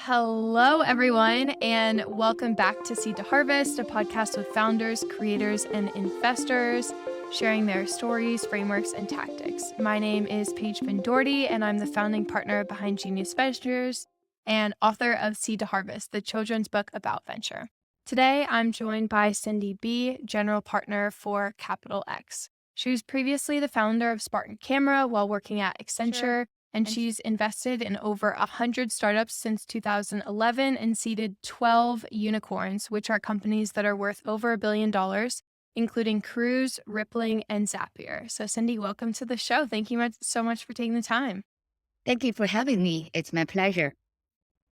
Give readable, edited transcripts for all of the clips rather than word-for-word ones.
Hello, everyone, and welcome back to Seed to Harvest, a podcast with founders, creators, and investors sharing their stories, frameworks, and tactics. My name is Paige Finn Doherty, and I'm the founding partner behind Genius Ventures and author of Seed to Harvest, the children's book about venture. Today, I'm joined by Cindy B., general partner for Capital X. She was previously the founder of Spartan Camera while working at Accenture. And she's invested in over 100 startups since 2011 and seeded 12 unicorns, which are companies that are worth over $1 billion, including Cruise, Rippling, and Zapier. So Cindy, welcome to the show. Thank you so much for taking the time. Thank you for having me. It's my pleasure.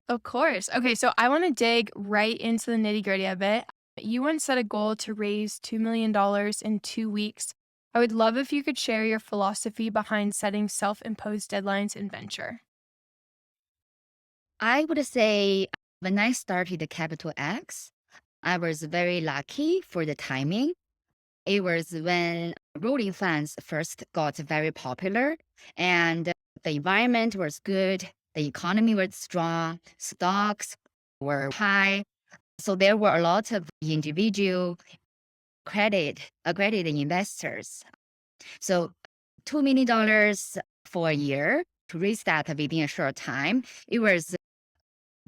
Of course. Okay, so I want to dig right into the nitty gritty of it. You once set a goal to raise $2 million in 2 weeks. I would love if you could share your philosophy behind setting self-imposed deadlines in venture. I would say when I started the Capital X, I was very lucky for the timing. It was when rolling funds first got very popular and the environment was good, the economy was strong, stocks were high. So there were a lot of individual accredited investors. So $2 million for a year to raise that within a short time, it was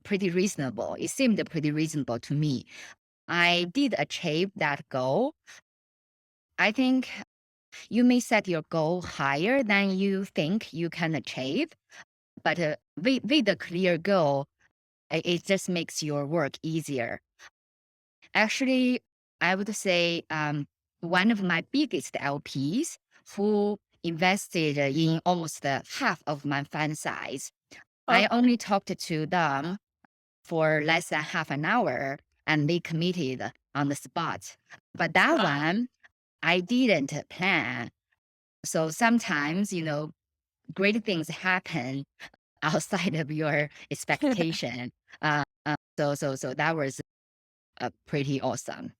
pretty reasonable. It seemed pretty reasonable to me. I did achieve that goal. I think you may set your goal higher than you think you can achieve, but with a clear goal, it just makes your work easier. Actually, I would say one of my biggest LPs who invested in almost half of my fund size, I only talked to them for less than half an hour and they committed on the spot. But that one, I didn't plan. So sometimes, great things happen outside of your expectation. So that was pretty awesome.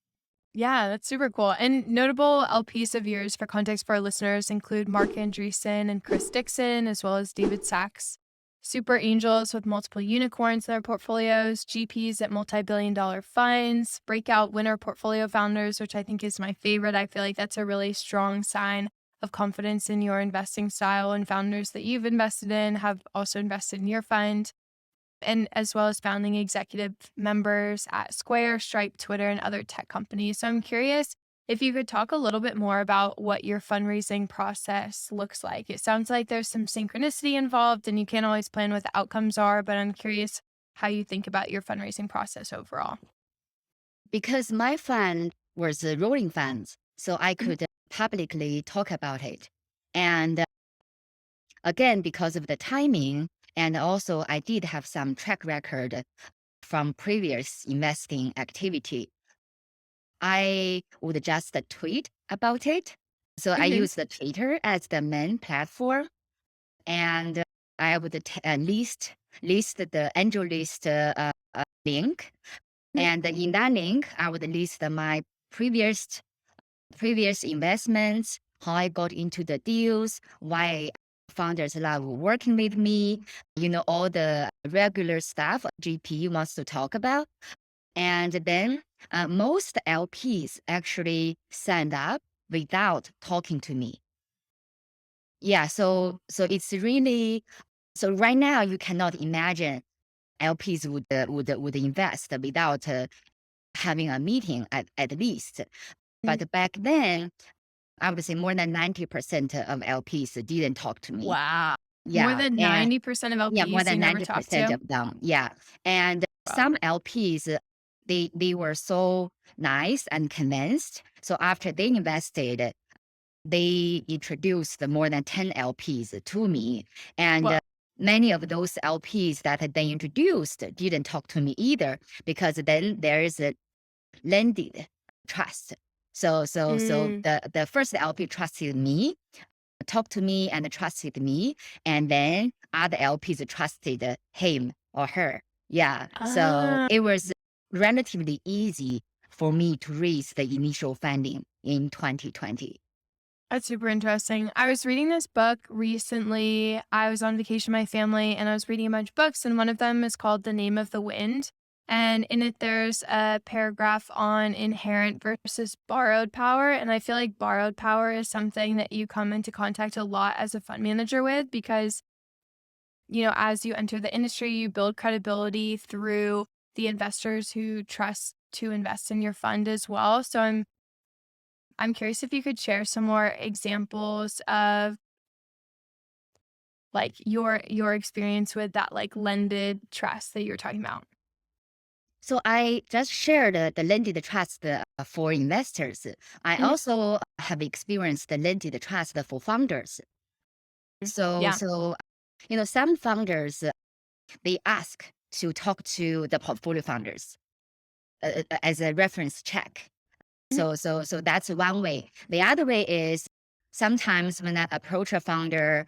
Yeah, that's super cool. And notable LPs of yours, for context for our listeners, include Mark Andreessen and Chris Dixon, as well as David Sachs. Super angels with multiple unicorns in their portfolios, GPs at multi-billion-dollar funds, breakout winner portfolio founders, which I think is my favorite. I feel like that's a really strong sign of confidence in your investing style, and founders that you've invested in have also invested in your fund, and as well as founding executive members at Square, Stripe, Twitter, and other tech companies. So I'm curious if you could talk a little bit more about what your fundraising process looks like. It sounds like there's some synchronicity involved and you can't always plan what the outcomes are, but I'm curious how you think about your fundraising process overall. Because my fund was rolling funds, so I could publicly talk about it. And again, because of the timing, and also I did have some track record from previous investing activity, I would just tweet about it. So I use the Twitter as the main platform, and I would list the angel list link. And in that link, I would list my previous investments, how I got into the deals, why founders love working with me, all the regular stuff GP wants to talk about. And then most LPs actually signed up without talking to me. Yeah, so it's really, so right now you cannot imagine LPs would invest without having a meeting at least. But back then, I would say more than 90% of LPs didn't talk to me. Wow. More Yeah, than and 90% of yeah, more LPs you than never talked 90% to? of them. Yeah, and Wow. some LPs they were so nice and convinced. So after they invested, they introduced more than 10 LPs to me, and Well, many of those LPs that they introduced didn't talk to me either, because then there is a landed trust. So the first LP trusted me, talked to me and trusted me, and then other LPs trusted him or her. Yeah. So ah, it was relatively easy for me to raise the initial funding in 2020. That's super interesting. I was reading this book recently. I was on vacation with my family and I was reading a bunch of books, and one of them is called The Name of the Wind. And in it, there's a paragraph on inherent versus borrowed power. And I feel like borrowed power is something that you come into contact a lot as a fund manager with because, as you enter the industry, you build credibility through the investors who trust to invest in your fund as well. So I'm curious if you could share some more examples of like your experience with that like lended trust that you're talking about. So I just shared the lended trust for investors. I Mhm. also have experienced the lended trust for founders. So, Yeah. so some founders they ask to talk to the portfolio founders as a reference check. Mhm. So that's one way. The other way is sometimes when I approach a founder,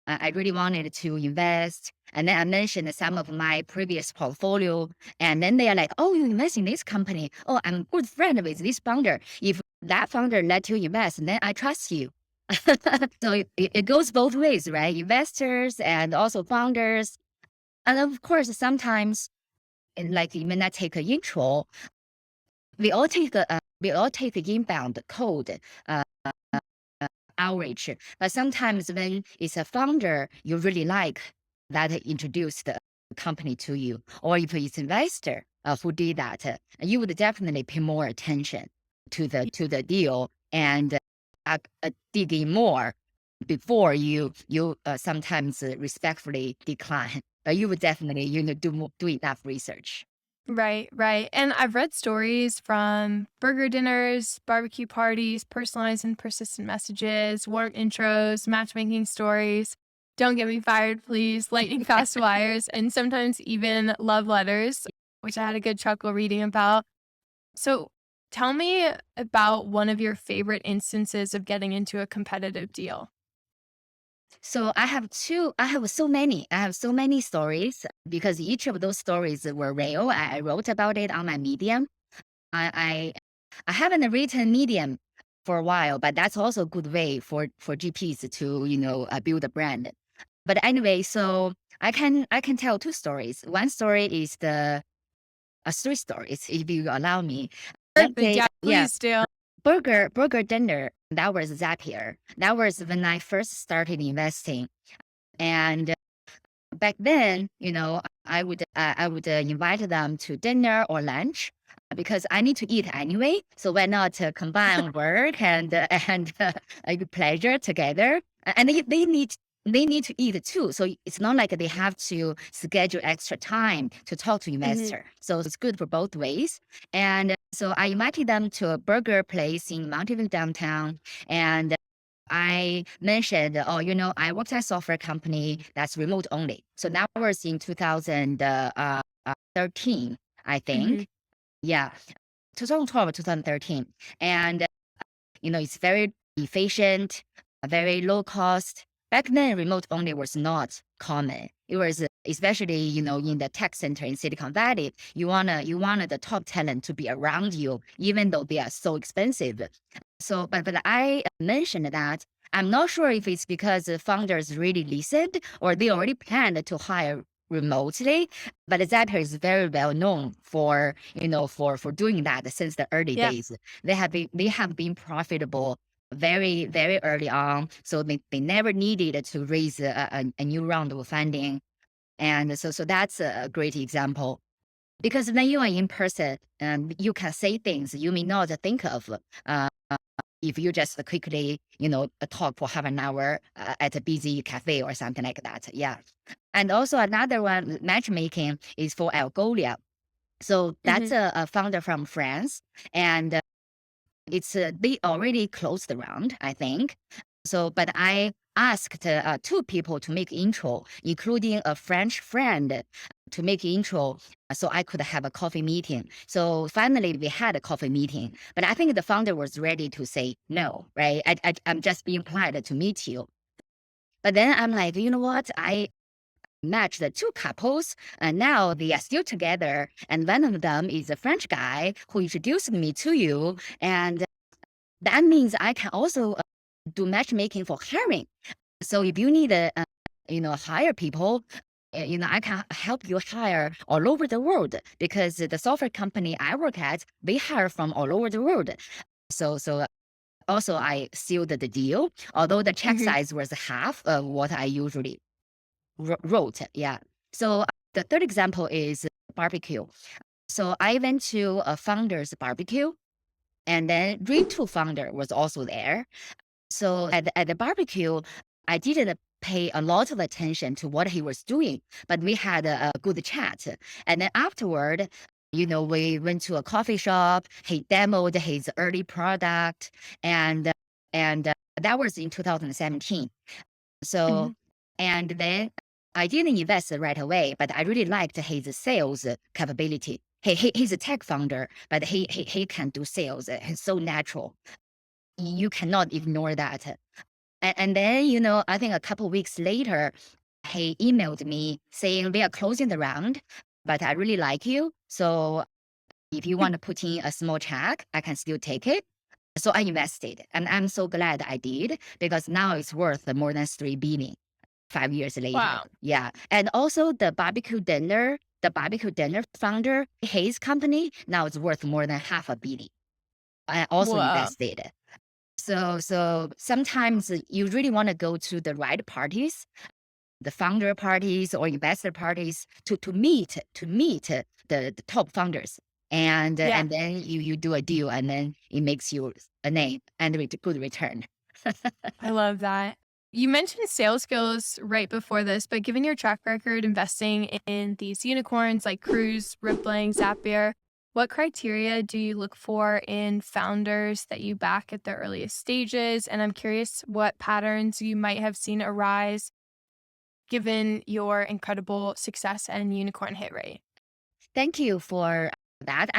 I really wanted to invest. And then I mentioned some of my previous portfolio. And then they are like, oh, you invest in this company. Oh, I'm good friend with this founder. If that founder let you invest, then I trust you. So it goes both ways, right? Investors and also founders. And of course, sometimes, like you may not take an intro, we all take inbound code uh, outreach. But sometimes when it's a founder you really like that introduced the company to you, or if it's investor who did that, you would definitely pay more attention to the deal and dig in more before you sometimes respectfully decline. But you would definitely do enough research. Right, right. And I've read stories from burger dinners, barbecue parties, personalized and persistent messages, warm intros, matchmaking stories. Don't get me fired, please. Lightning fast wires, and sometimes even love letters, which I had a good chuckle reading about. So tell me about one of your favorite instances of getting into a competitive deal. So I have so many stories because each of those stories were real. I wrote about it on my Medium. I I haven't written Medium for a while, but that's also a good way for GPs to build a brand. But anyway, so I can tell two stories. One story is the three stories, if you allow me. Let's Perfect. say, Yeah, yeah, please do. burger dinner. That was Zapier. That was when I first started investing. And back then, I would invite them to dinner or lunch because I need to eat anyway. So why not combine work and pleasure together? And they need to eat too. So it's not like they have to schedule extra time to talk to Hmm. investor. So it's good for both ways. And so I invited them to a burger place in Mountain View downtown, and I mentioned, oh, I worked at a software company that's remote only. So that was in 2013, I Hmm. think. Yeah, 2012 or 2013. And, it's very efficient, very low cost. Back then, remote only was not common. It was especially, in the tech center in Silicon Valley, you wanted the top talent to be around you, even though they are so expensive. So, but I mentioned that I'm not sure if it's because the founders really listened or they already planned to hire remotely. But Zapier is very well known for doing that since the early Yeah. days. They have been profitable very very early on, so they never needed to raise a new round of funding, and so that's a great example. Because when you are in person, you can say things you may not think of. Uh, if you just quickly, talk for half an hour at a busy cafe or something like that. Yeah. And also another one, matchmaking, is for Algolia. So that's Hmm. a founder from France. And they already closed the round, I think. So, but I asked two people to make intro, including a French friend to make intro, so I could have a coffee meeting. So finally, we had a coffee meeting. But I think the founder was ready to say no, right? I'm just being polite to meet you. But then I'm like, you know what? I matched the two couples, and now they are still together. And one of them is a French guy who introduced me to you, and that means I can also do matchmaking for hiring. So if you need hire people, I can help you hire all over the world, because the software company I work at, they hire from all over the world. So also I sealed the deal, although the check Mhm. size was half of what I usually wrote. Yeah. So the third example is barbecue. So I went to a founder's barbecue, and then Dream2 founder was also there. So at the barbecue, I didn't pay a lot of attention to what he was doing, but we had a good chat. And then afterward, we went to a coffee shop. He demoed his early product, and that was in 2017. So, Mhm. and then I didn't invest right away, but I really liked his sales capability. He's a tech founder, but he can do sales. It's so natural. You cannot ignore that. And then, I think a couple weeks later, he emailed me saying, we are closing the round, but I really like you. So if you want to put in a small check, I can still take it. So I invested, and I'm so glad I did, because now it's worth more than 3 billion 5 years later. Wow. Yeah. And also the barbecue dinner founder, his company now is worth more than half a billion. I also Whoa. invested. So sometimes you really want to go to the right parties, the founder parties or investor parties, to meet the top founders. Yeah. And then you do a deal, and then it makes you a name and with good return. I love that. You mentioned sales skills right before this, but given your track record investing in these unicorns like Cruise, Rippling, Zapier, what criteria do you look for in founders that you back at the earliest stages? And I'm curious what patterns you might have seen arise given your incredible success and unicorn hit rate. Thank you for that.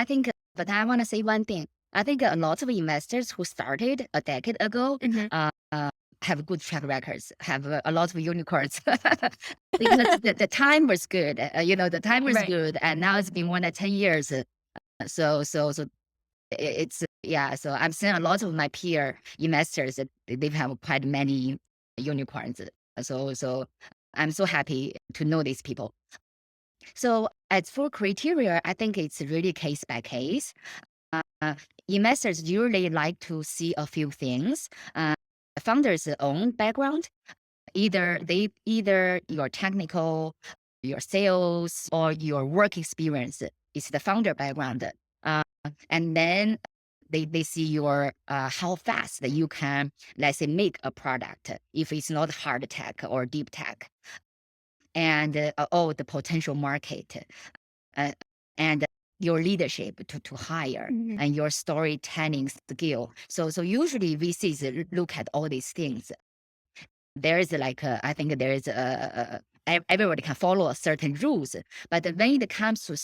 But I want to say one thing. I think a lot of investors who started a decade ago Mhm. have good track records, have a lot of unicorns, because the time was good. The time was Right. good, and now it's been 10 years. So it's yeah. So I'm seeing a lot of my peer investors that they have quite many unicorns. So I'm so happy to know these people. So as for criteria, I think it's really case by case. Uh, Investors usually like to see a few things. Founders' own background, either your technical, your sales, or your work experience is the founder background. Uh, and then they see your how fast that you can, let's say, make a product if it's not hard tech or deep tech, and the potential market, uh, and your leadership to hire, Mhm. and your storytelling skill. So usually VCs look at all these things. There is I think there is everybody can follow a certain rules, but when it comes to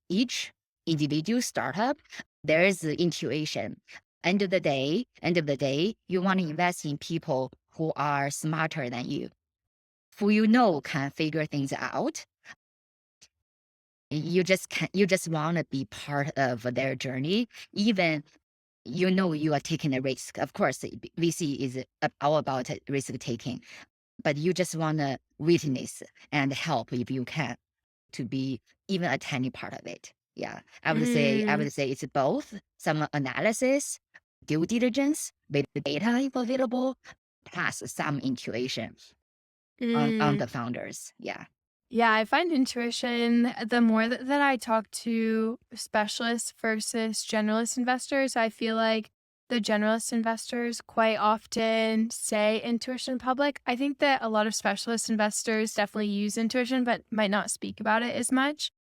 each individual startup, there is intuition. End of the day, you want to invest in people who are smarter than you, who can figure things out. You just want to be part of their journey, even you are taking a risk. Of course, VC is all about risk taking, but you just want to witness and help if you can, to be even a tiny part of it. Yeah, I Mm. would say it's both some analysis, due diligence with the data available, plus some intuition on Mm. the founders. Yeah. Yeah, I find intuition the more that I talk to specialists versus generalist investors, I feel like the generalist investors quite often say intuition in public. I think that a lot of specialist investors definitely use intuition, but might not speak about it as much.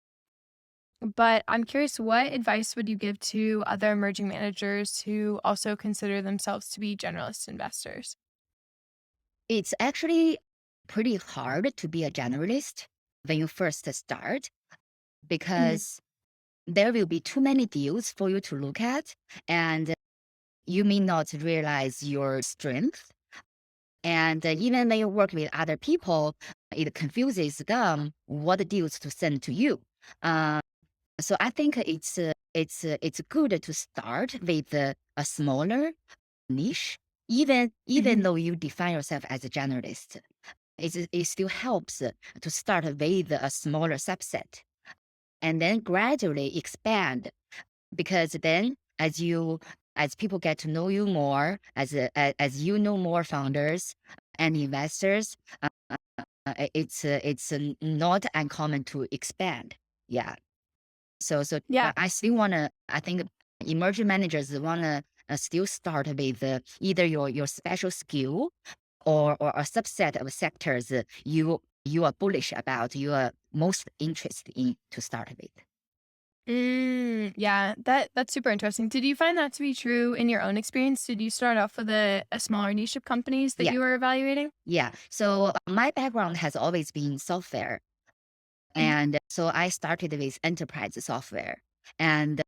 But I'm curious, what advice would you give to other emerging managers who also consider themselves to be generalist investors? It's actually pretty hard to be a generalist when you first start, Mhm. because there will be too many deals for you to look at, and you may not realize your strength. And even when you work with other people, it confuses them what deals to send to you. Uh, so I think it's good to start with a smaller niche even Mhm. though you define yourself as a generalist, it still helps to start with a smaller subset and then gradually expand, because then as people get to know you more, as you know more founders and investors, it's not uncommon to expand. Yeah. Yeah. I still wanna. I think emerging managers wanna still start with either your special skill or a subset of sectors you are bullish about, you are most interested in to start with. Yeah, that's super interesting. Did you find that to be true in your own experience? Did you start off with a smaller niche of companies that Yeah, you were evaluating? yeah. So my background has always been software, Mhm. and so I started with enterprise software, and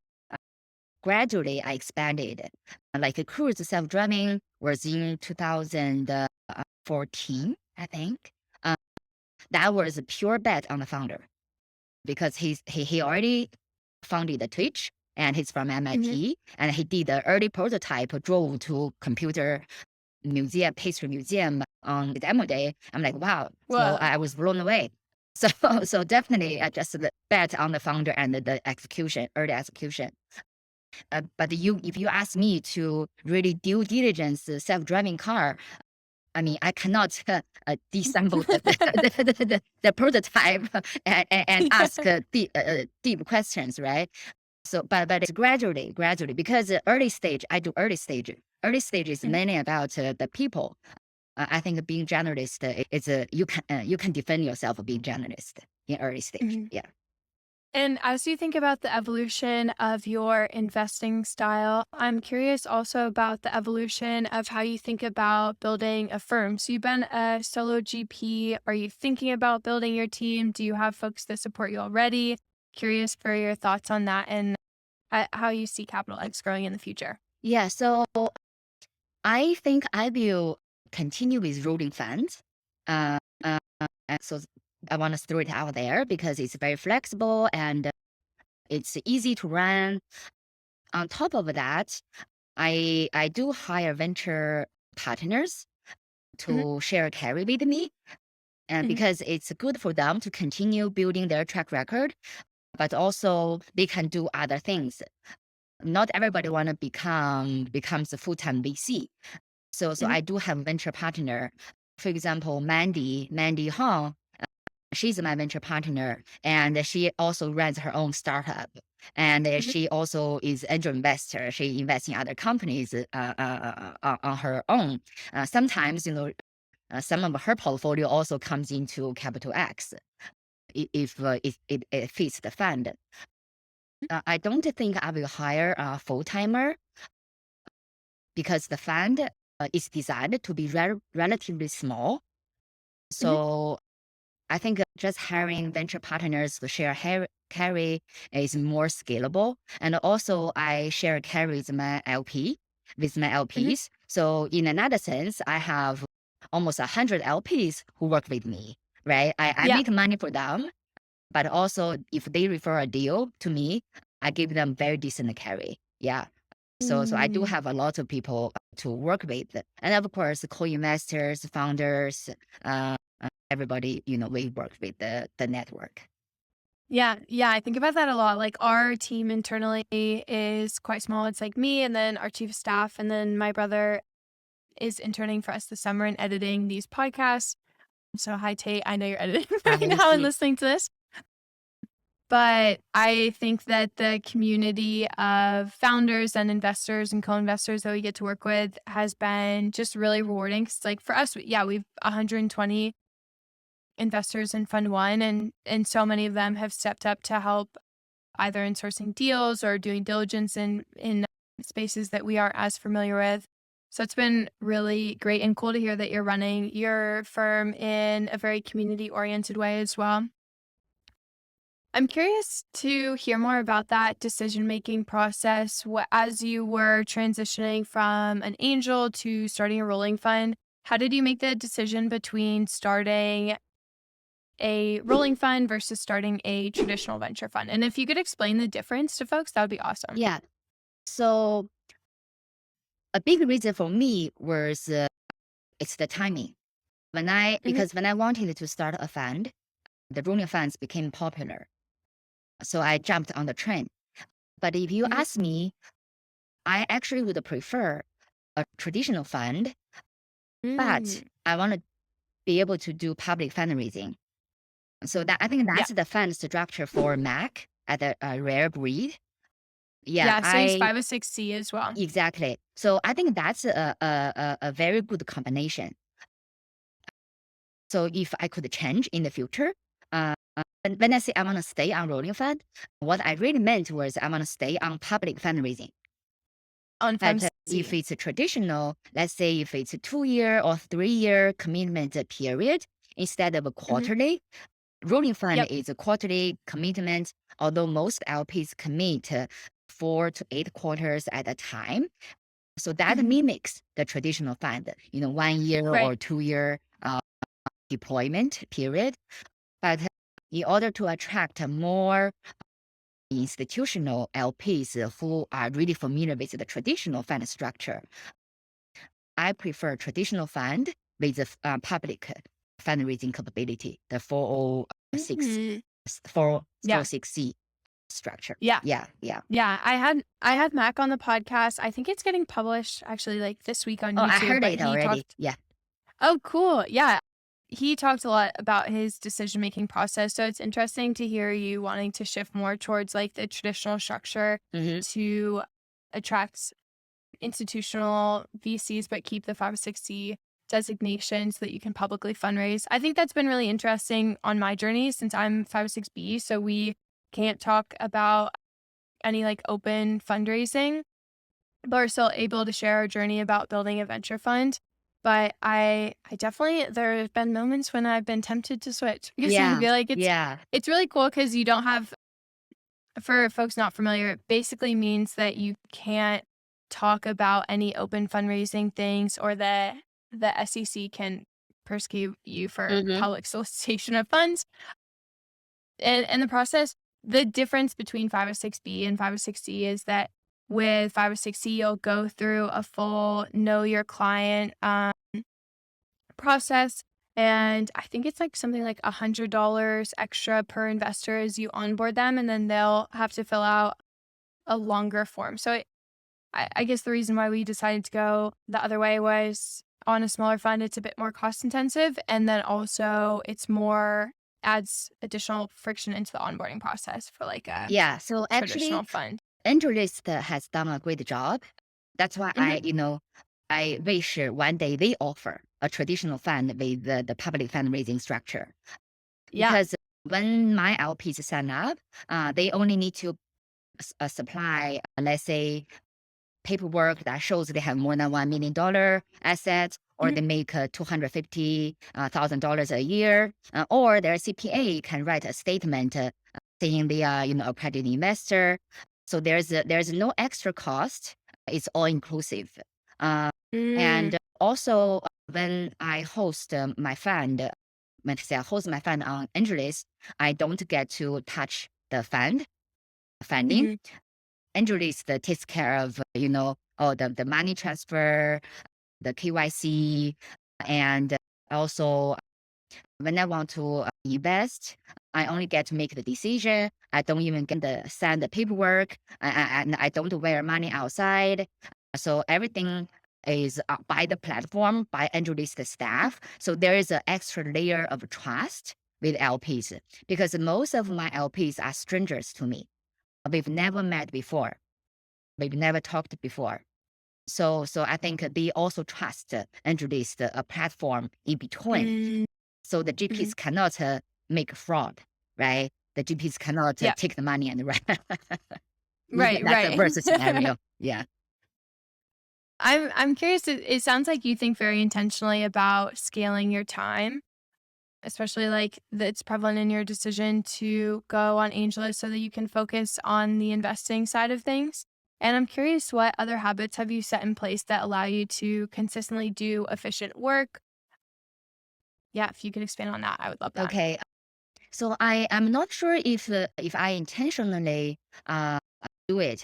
gradually I expanded. Like cruise self-driving was in 2014, I think. Uh, that was a pure bet on the founder because he already founded the Twitch and he's from Mhm. MIT and he did the early prototype, drove to computer museum, pastry museum on the demo day. I'm like, wow. So Whoa. I was blown away. So, so definitely I just bet on the founder and the execution, early execution. But if you ask me to really due diligence a self-driving car, I mean, I cannot disassemble the prototype and ask deep questions, right? So, but it's gradually, because early stage, I do early stage. Early stage is Mhm. mainly about the people. I think being journalist is you can defend yourself being journalist in early stage. Mhm. Yeah. And as you think about the evolution of your investing style, I'm curious also about the evolution of how you think about building a firm. So you've been a solo GP. Are you thinking about building your team? Do you have folks that support you already? Curious for your thoughts on that and how you see Capital X growing in the future. Yeah. So I think I will continue with rolling funds. And so I want to throw it out there because it's very flexible and it's easy to run. On top of that, I do hire venture partners Hmm. to share carry with me, and Hmm. because it's good for them to continue building their track record, but also they can do other things. Not everybody want to becomes a full-time VC. So Hmm. I do have venture partner. For example, Mandy Hong, she's my venture partner, and she also runs her own startup. And Hmm. she also is angel investor. She invests in other companies on her own. Sometimes, some of her portfolio also comes into Capital X if it fits the fund. I don't think I will hire a full timer because the fund is designed to be relatively small. Hmm. So I think just hiring venture partners to share carry is more scalable. And also I share carry with my Hmm. LPs. So in another sense, I have almost 100 LPs who work with me, right? I Yeah. make money for them, but also if they refer a deal to me, I give them very decent carry. Yeah. So I do Mm. have a lot of people to work with. And of course, co-investors, founders, everybody, we work with the network. Yeah, yeah, I think about that a lot. Like our team internally is quite small. It's like me and then our chief of staff and then my brother is interning for us this summer and editing these podcasts. So hi Tate, I know you're editing right I now and see. listening to this. But I think that the community of founders and investors and co-investors that we get to work with has been just really rewarding. Cause like for us, yeah, we've 120 investors in Fund One and so many of them have stepped up to help either in sourcing deals or doing diligence in spaces that we aren't as familiar with. So it's been really great and cool to hear that you're running your firm in a very community oriented way as well. I'm curious to hear more about that decision making process. As you were transitioning from an angel to starting a rolling fund, how did you make the decision between starting a rolling fund versus starting a traditional venture fund? And if you could explain the difference to folks, that would be awesome. Yeah. So a big reason for me was it's the timing. Mhm. Because when I wanted to start a fund, the rolling funds became popular. So I jumped on the trend. But if you Mhm. ask me, I actually would prefer a traditional fund, but Mm. I want to be able to do public fundraising. So that I think Yeah. that's the fund structure for Mac at a rare breed. Yeah, Yeah, so he's I 506C as well. exactly. So I think that's a very good combination. So if I could change in the future, when I say I want to stay on rolling fund, what I really meant was I want to stay on public fundraising. On But if 506C. it's a traditional, let's say if it's a 2 year or 3 year commitment period instead of a Mhm. quarterly, rolling fund Yep. is a quarterly commitment, although most LPs commit 4 to 8 quarters at a time. So that Mhm. mimics the traditional fund, 1 year Right. or 2 year deployment period. But in order to attract more institutional LPs who are really familiar with the traditional fund structure, I prefer traditional fund with the public fundraising capability, the 406, Mhm. Yeah. 406C structure. Yeah. Yeah, yeah. Yeah, I had Mac on the podcast. I think it's getting published actually like this week on Oh, I YouTube, heard but it he already. talked. Yeah. Oh, cool. Yeah. He talked a lot about his decision-making process. So it's interesting to hear you wanting to shift more towards like the traditional structure Hmm. to attract institutional VCs, but keep the 560 designation so that you can publicly fundraise. I think that's been really interesting on my journey since I'm 506B. So we can't talk about any like open fundraising, but are still able to share our journey about building a venture fund. But I definitely there have been moments when I've been tempted to switch because I Yeah, feel like yeah. it's really cool because you don't have for folks not familiar, it basically means that you can't talk about any open fundraising things or the SEC can persecute you for Hmm. public solicitation of funds. And the process, the difference between 506B and 506C is that with 506C, you'll go through a full know your client process. And I think it's like something like $100 extra per investor as you onboard them. And then they'll have to fill out a longer form. So I guess the reason why we decided to go the other way was on a smaller fund, it's a bit more cost intensive. And then also it's more adds additional friction into the onboarding process for like a Yeah. So traditional actually, fund. AngelList has done a great job. That's why Hmm. I wish one day they offer a traditional fund with the public fundraising structure. Yeah. Because when my LPs sign up, they only need to supply, let's say, paperwork that shows they have more than $1 million assets, or Hmm. they make $250,000 a year, or their CPA can write a statement saying they are, accredited investor. So there's no extra cost. It's all inclusive. Uh, Mm. and also, when I host my fund, when I say I host my fund on Angeles, I don't get to touch the funding. Hmm. Angeles takes care of, all the money transfer, the KYC, and also when I want to invest, I only get to make the decision. I don't even get to sign the paperwork, and I don't wear money outside. So everything is by the platform, by Angelis staff. So there is an extra layer of trust with LPs because most of my LPs are strangers to me. We've never met before. We've never talked before. So I think they also trust Angelis, a platform in between. Mm. So the Hmm. GPs cannot make fraud, right? The GPs cannot Yeah. take the money and run. Right. That's a Right. worst scenario. Yeah. I'm curious. It sounds like you think very intentionally about scaling your time, especially like that's prevalent in your decision to go on AngelList so that you can focus on the investing side of things. And I'm curious, what other habits have you set in place that allow you to consistently do efficient work? Yeah, if you could expand on that, I would love that. Okay. So I am not sure if I intentionally uh, do it.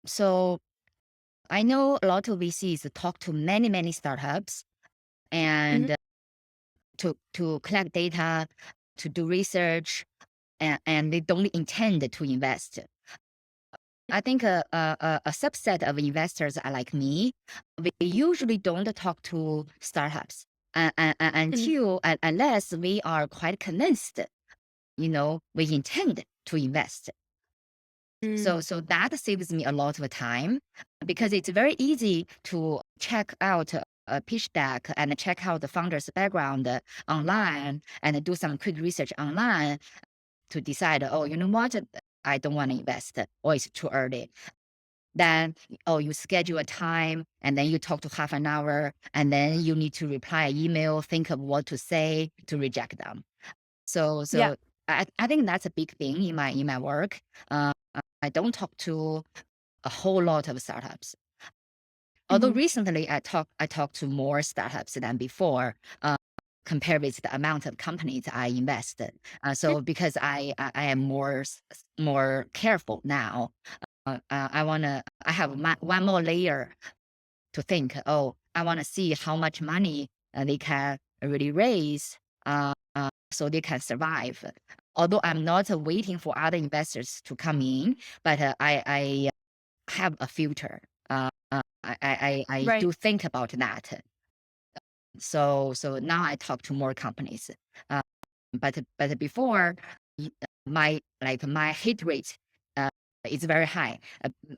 So I know a lot of VCs talk to many, many startups Mhm. and to collect data, to do research, and they don't intend to invest. I think a subset of investors are like me. We usually don't talk to startups Mhm. unless we are quite convinced, we intend to invest. Mm. So that saves me a lot of time because it's very easy to check out a pitch deck and check out the founder's background online and do some quick research online to decide, oh, you know what? I don't want to invest or it's too early. Then, oh, you schedule a time and then you talk to half an hour and then you need to reply an email, think of what to say to reject them. So Yeah. so I think that's a big thing in my work. Uh, I don't talk to a whole lot of startups. Although Mhm. recently I talk to more startups than before, compared with the amount of companies I invested. Mm. So because I am more careful now. I have one more layer to think. Oh, I want to see how much money they can really raise, so they can survive. Although I'm not waiting for other investors to come in, but I have a filter. I Right. do think about that. So now I talk to more companies. Uh, but before, y- my hit rate uh, is very high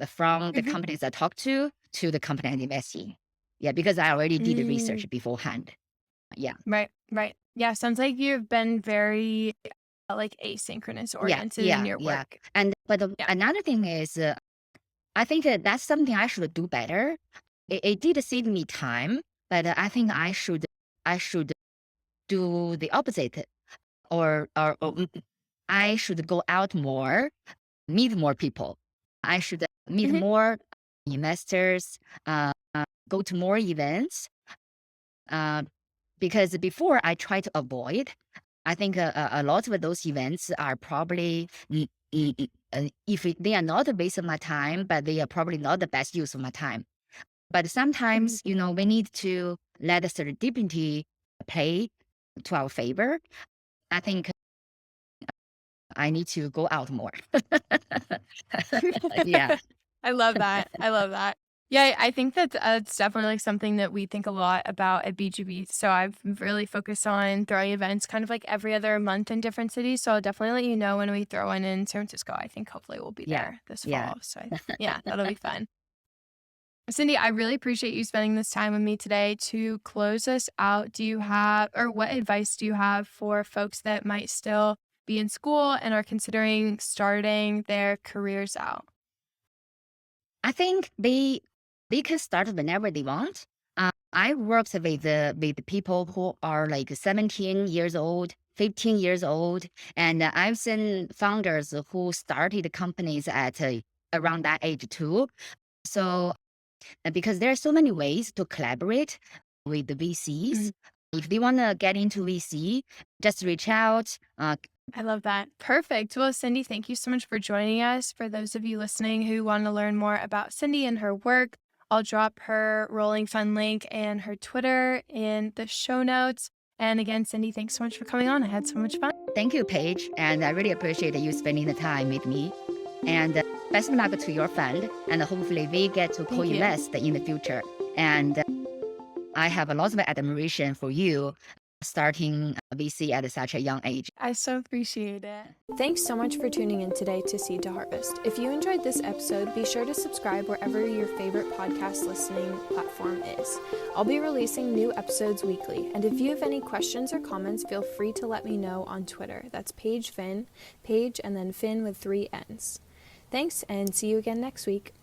from the Mhm. companies I talk to the company I invest in. Yeah, because I already did the Mm. research beforehand. Yeah, Right. Right. Yeah. Sounds like you've been very like asynchronous yeah, oriented in yeah, your yeah. work. And but Yeah. another thing is, I think that's something I should do better. It did save me time, but I think I should do the opposite, or I should go out more, meet more people. I should meet Mhm. more investors, go to more events, uh, because before I try to avoid. I think a lot of those events are probably, if they are not a waste of my time, but they are probably not the best use of my time. But Mhm. sometimes, we need to let the serendipity play to our favor. I think I need to go out more. Yeah, I love that. I love that. Yeah, I think that it's definitely like something that we think a lot about at BGB. So I've really focused on throwing events kind of like every other month in different cities. So I'll definitely let you know when we throw one in San Francisco. I think hopefully we'll be yeah, there this yeah. fall. So yeah, that'll be fun. Cindy, I really appreciate you spending this time with me today. To close us out, do you have, or what advice do you have for folks that might still be in school and are considering starting their careers out? I think they can start whenever they want. I worked with people who are like 17 years old, 15 years old, and I've seen founders who started companies at around that age too. So because there are so many ways to collaborate with the VCs. Mhm. If they want to get into VC, just reach out. I love that. Perfect. Well, Cindy, thank you so much for joining us. For those of you listening who want to learn more about Cindy and her work, I'll drop her Rolling Fun link and her Twitter in the show notes. And again, Cindy, thanks so much for coming on. I had so much fun. Thank you, Paige, and I really appreciate you spending the time with me. And best of luck to your fund, and hopefully we get to Thank you. co-invest in the future. And I have a lot of admiration for you starting VC at such a young age. I so appreciate it. Thanks so much for tuning in today to Seed to Harvest. If you enjoyed this episode, be sure to subscribe wherever your favorite podcast listening platform is. I'll be releasing new episodes weekly, and if you have any questions or comments, feel free to let me know on Twitter. That's Paige Finn, Paige and then Finn with 3 N's. Thanks, and see you again next week.